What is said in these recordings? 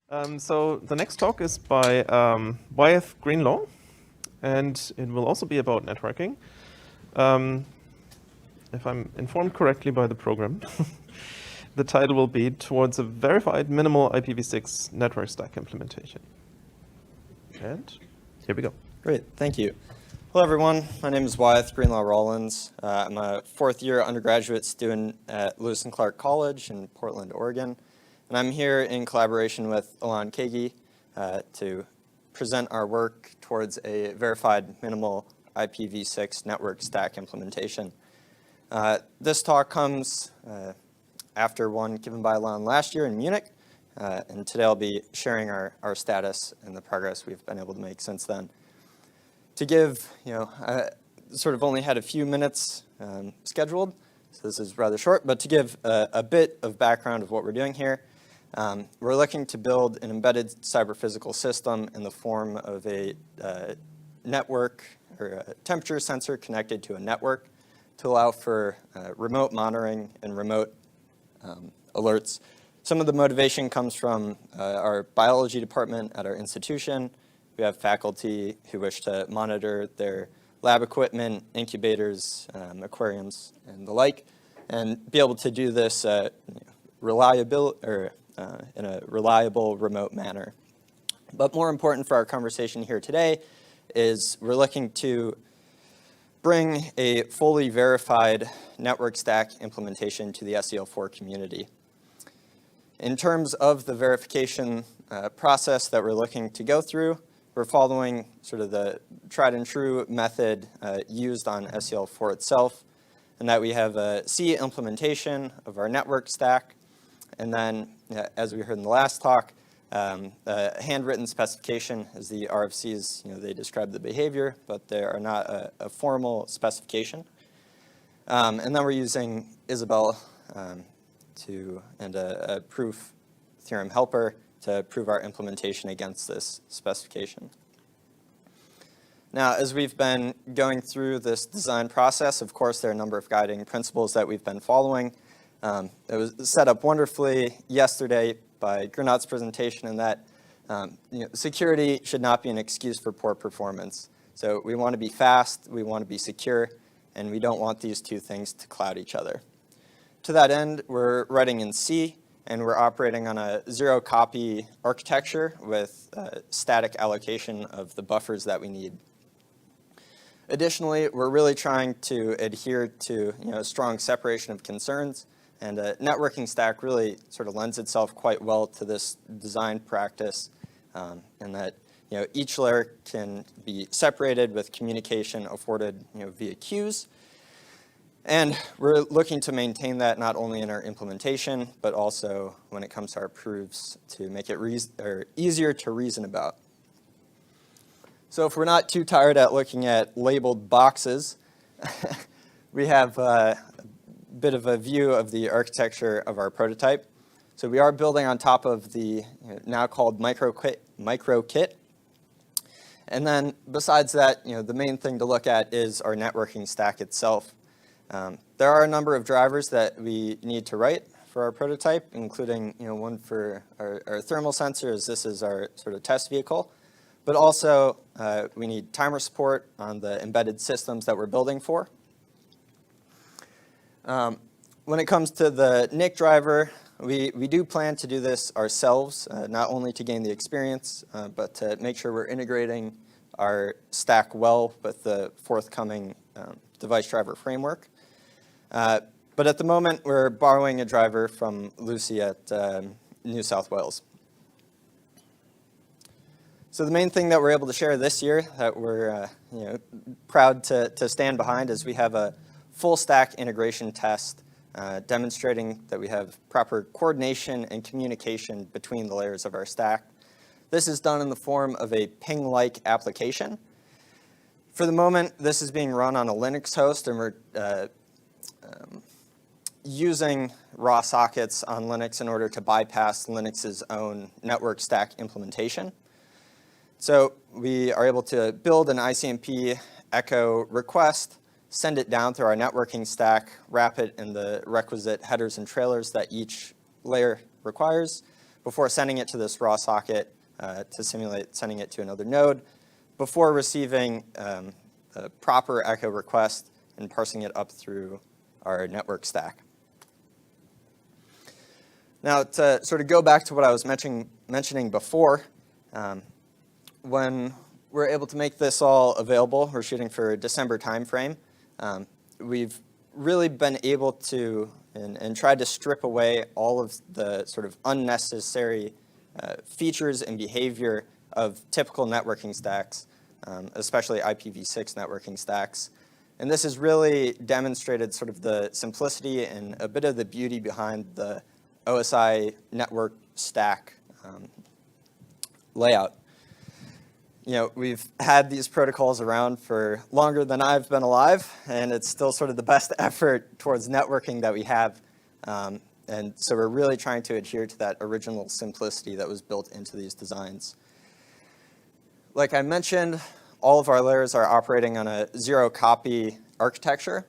So the next talk is by Wyeth Greenlaw, and it will also be about networking. If I'm informed correctly by the program, the title will be Towards a Verified Minimal IPv6 Network Stack Implementation. And here we go. Great, thank you. Hello everyone, my name is Wyeth Greenlaw Rollins. I'm a fourth-year undergraduate student at Lewis and Clark College in Portland, Oregon. And I'm here in collaboration with Ilan Kagi to present our work towards a verified minimal IPv6 network stack implementation. This talk comes after one given by Ilan last year in Munich, and today I'll be sharing our status and the progress we've been able to make since then. To give, I sort of only had a few minutes scheduled, so this is rather short, but to give a bit of background of what we're doing here, we're looking to build an embedded cyber-physical system in the form of a network or a temperature sensor connected to a network to allow for remote monitoring and remote alerts. Some of the motivation comes from our biology department at our institution. We have faculty who wish to monitor their lab equipment, incubators, aquariums, and the like, and be able to do this in a reliable remote manner. But more important for our conversation here today is we're looking to bring a fully verified network stack implementation to the SEL4 community. In terms of the verification process that we're looking to go through, we're following sort of the tried and true method used on SEL4 itself, and that we have a C implementation of our network stack, and then, as we heard in the last talk, a handwritten specification, as the RFCs, they describe the behavior, but they are not a formal specification. And then we're using Isabelle and a proof theorem helper to prove our implementation against this specification. Now, as we've been going through this design process, of course, there are a number of guiding principles that we've been following. It was set up wonderfully yesterday by Gernot's presentation in that security should not be an excuse for poor performance. So we want to be fast, we want to be secure, and we don't want these two things to cloud each other. To that end, we're writing in C, and we're operating on a zero-copy architecture with static allocation of the buffers that we need. Additionally, we're really trying to adhere to a strong separation of concerns, and a networking stack really sort of lends itself quite well to this design practice, in that each layer can be separated with communication afforded via queues. And we're looking to maintain that not only in our implementation, but also when it comes to our proofs to make it easier to reason about. So if we're not too tired at looking at labeled boxes, we have a bit of a view of the architecture of our prototype. So we are building on top of the now called micro kit. And then besides that, the main thing to look at is our networking stack itself. There are a number of drivers that we need to write for our prototype, including one for our thermal sensor, as this is our sort of test vehicle. But also, we need timer support on the embedded systems that we're building for. When it comes to the NIC driver, we do plan to do this ourselves, not only to gain the experience, but to make sure we're integrating our stack well with the forthcoming device driver framework. But at the moment, we're borrowing a driver from Lucy at New South Wales. So the main thing that we're able to share this year that we're proud to stand behind is we have a full stack integration test demonstrating that we have proper coordination and communication between the layers of our stack. This is done in the form of a ping-like application. For the moment, this is being run on a Linux host, and we're using raw sockets on Linux in order to bypass Linux's own network stack implementation. So we are able to build an ICMP echo request, send it down through our networking stack, wrap it in the requisite headers and trailers that each layer requires, before sending it to this raw socket to simulate sending it to another node, before receiving a proper echo request and parsing it up through our network stack. Now, to sort of go back to what I was mentioning before, when we're able to make this all available, we're shooting for a December timeframe, we've really been able to and tried to strip away all of the sort of unnecessary features and behavior of typical networking stacks, especially IPv6 networking stacks. And this has really demonstrated sort of the simplicity and a bit of the beauty behind the OSI network stack layout. You know, we've had these protocols around for longer than I've been alive, and it's still sort of the best effort towards networking that we have. And so we're really trying to adhere to that original simplicity that was built into these designs. Like I mentioned, all of our layers are operating on a zero-copy architecture.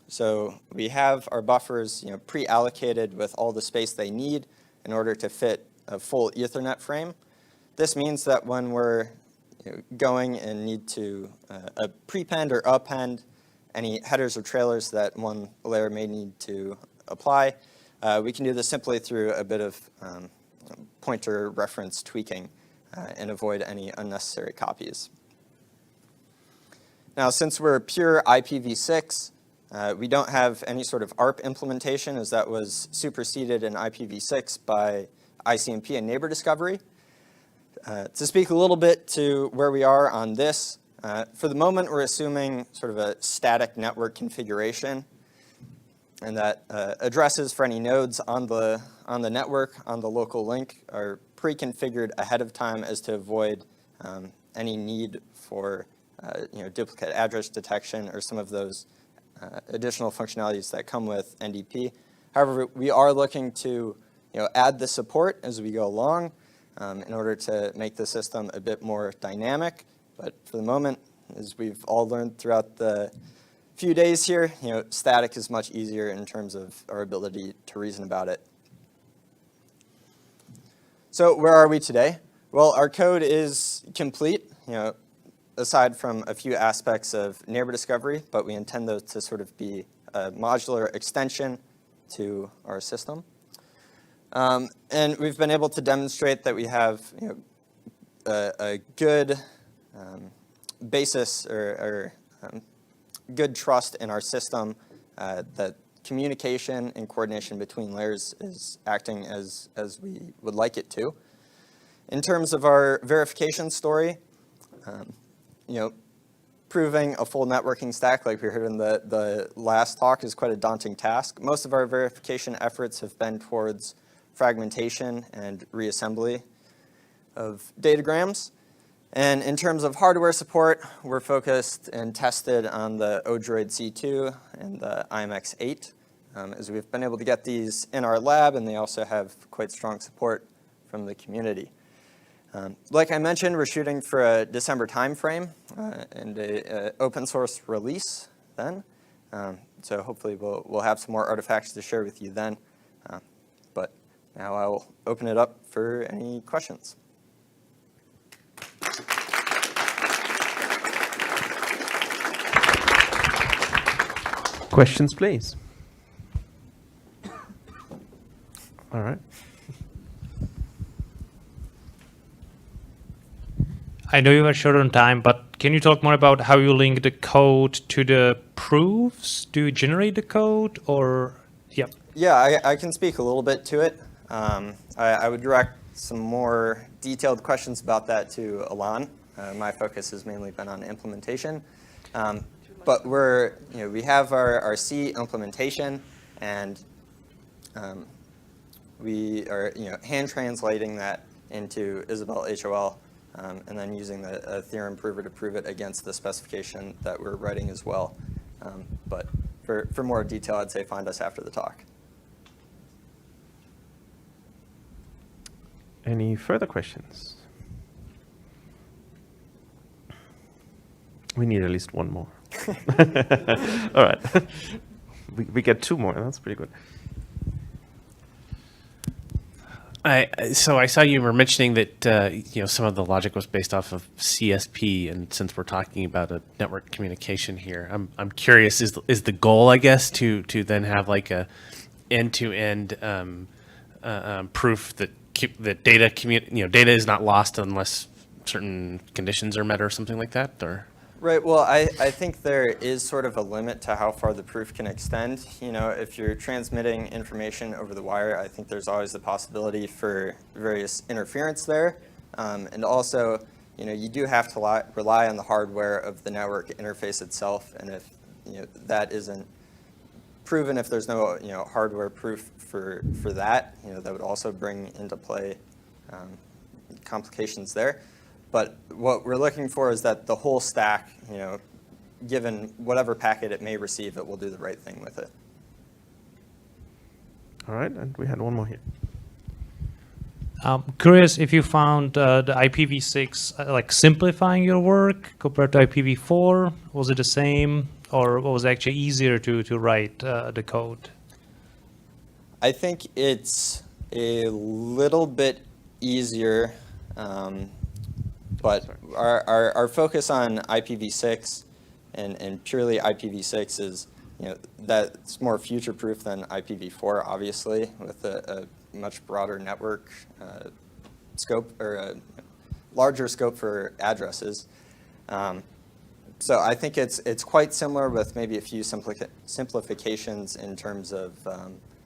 So we have our buffers, you know, pre-allocated with all the space they need in order to fit a full Ethernet frame. This means that when we're going and need to prepend or append any headers or trailers that one layer may need to apply, we can do this simply through a bit of pointer reference tweaking and avoid any unnecessary copies. Now, since we're pure IPv6, we don't have any sort of ARP implementation, as that was superseded in IPv6 by ICMP and neighbor discovery. To speak a little bit to where we are on this, for the moment we're assuming sort of a static network configuration, and that addresses for any nodes on the network, on the local link, are pre-configured ahead of time as to avoid any need for duplicate address detection or some of those additional functionalities that come with NDP. However, we are looking to add the support as we go along in order to make the system a bit more dynamic. But for the moment, as we've all learned throughout the few days here, static is much easier in terms of our ability to reason about it. So where are we today? Well, our code is complete, aside from a few aspects of neighbor discovery, but we intend those to sort of be a modular extension to our system. And we've been able to demonstrate that we have a good basis or good trust in our system, that communication and coordination between layers is acting as we would like it to. In terms of our verification story, proving a full networking stack like we heard in the last talk is quite a daunting task. Most of our verification efforts have been towards fragmentation and reassembly of datagrams. And in terms of hardware support, we're focused and tested on the Odroid C2 and the IMX8, as we've been able to get these in our lab, and they also have quite strong support from the community. Like I mentioned, we're shooting for a December timeframe and an open source release then. So hopefully we'll have some more artifacts to share with you then. But now I will open it up for any questions. Questions, please. All right. I know you were short on time, but can you talk more about how you link the code to the proofs? Do you generate the code, or Yeah, I can speak a little bit to it. I would direct some more detailed questions about that to Alon. My focus has mainly been on implementation. But we have our C implementation, and we are hand translating that into Isabelle HOL, and then using the theorem prover to prove it against the specification that we're writing as well. But for more detail, I'd say find us after the talk. Any further questions? We need at least one more. All right. We get two more. That's pretty good. So I saw you were mentioning that some of the logic was based off of CSP, and since we're talking about a network communication here, I'm curious, is the goal, I guess, to then have like a end-to-end proof that data data is not lost unless certain conditions are met or something like that, or? Right, well, I think there is sort of a limit to how far the proof can extend. If you're transmitting information over the wire, I think there's always the possibility for various interference there. And also, you do have to rely on the hardware of the network interface itself. And if that isn't proven, if there's no hardware proof for that, that would also bring into play complications there. But what we're looking for is that the whole stack, given whatever packet it may receive, it will do the right thing with it. All right, and we had one more here. Curious if you found the IPv6 like simplifying your work compared to IPv4. Was it the same, or was it actually easier to write the code? I think it's a little bit easier. But our focus on IPv6 and purely IPv6 is, that's more future-proof than IPv4, obviously, with a much broader network scope, or a larger scope for addresses. So I think it's quite similar, with maybe a few simplifications in terms of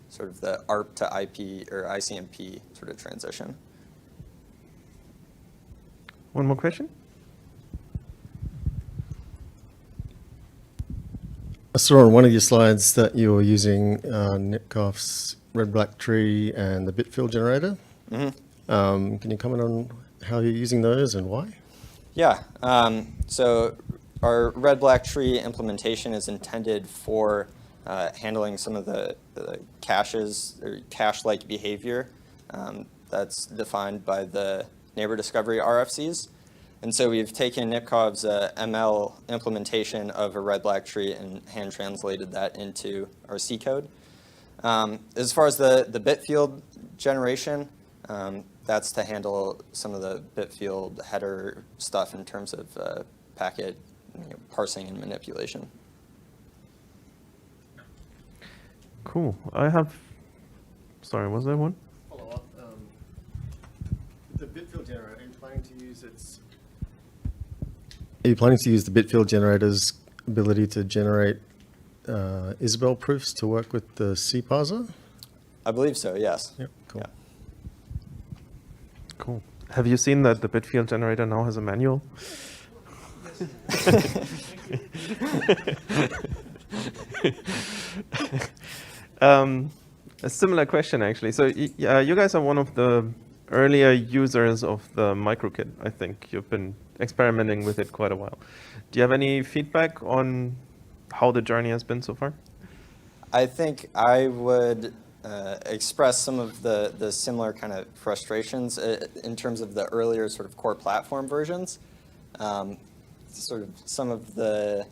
sort of the ARP to IP or ICMP sort of transition. One more question? I saw on one of your slides that you were using Nipkoff's red black tree and the bit field generator. Mm-hmm. Can you comment on how you're using those and why? Yeah. So our red black tree implementation is intended for handling some of the caches or cache-like behavior that's defined by the neighbor discovery RFCs. And so we've taken Nipkoff's ML implementation of a red-black tree and hand translated that into our C code. As far as the bit field generation, that's to handle some of the bit field header stuff in terms of packet parsing and manipulation. Cool. Sorry, was there one? Follow-up. The bit field generator, are you planning to use the bit field generator's ability to generate Isabelle proofs to work with the C parser? I believe so, yes. Yep, cool. Yeah. Cool. Have you seen that the bit field generator now has a manual? A similar question, actually. So you guys are one of the earlier users of the microkit, I think. You've been experimenting with it quite a while. Do you have any feedback on how the journey has been so far? I think I would express some of the similar kind of frustrations in terms of the earlier sort of core platform versions. Sort of some of to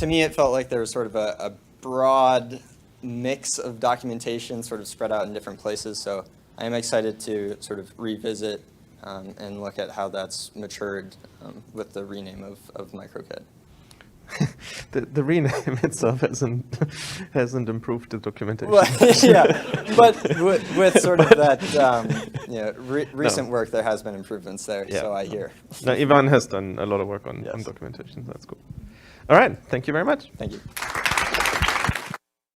me it felt like there was sort of a broad mix of documentation sort of spread out in different places. So I am excited to sort of revisit and look at how that's matured with the rename of microkit. The rename itself hasn't improved the documentation. Well, yeah, but with sort of that recent work, there has been improvements there. Yeah. So I hear. No, Ivan has done a lot of work on documentation. That's cool. All right, thank you very much. Thank you.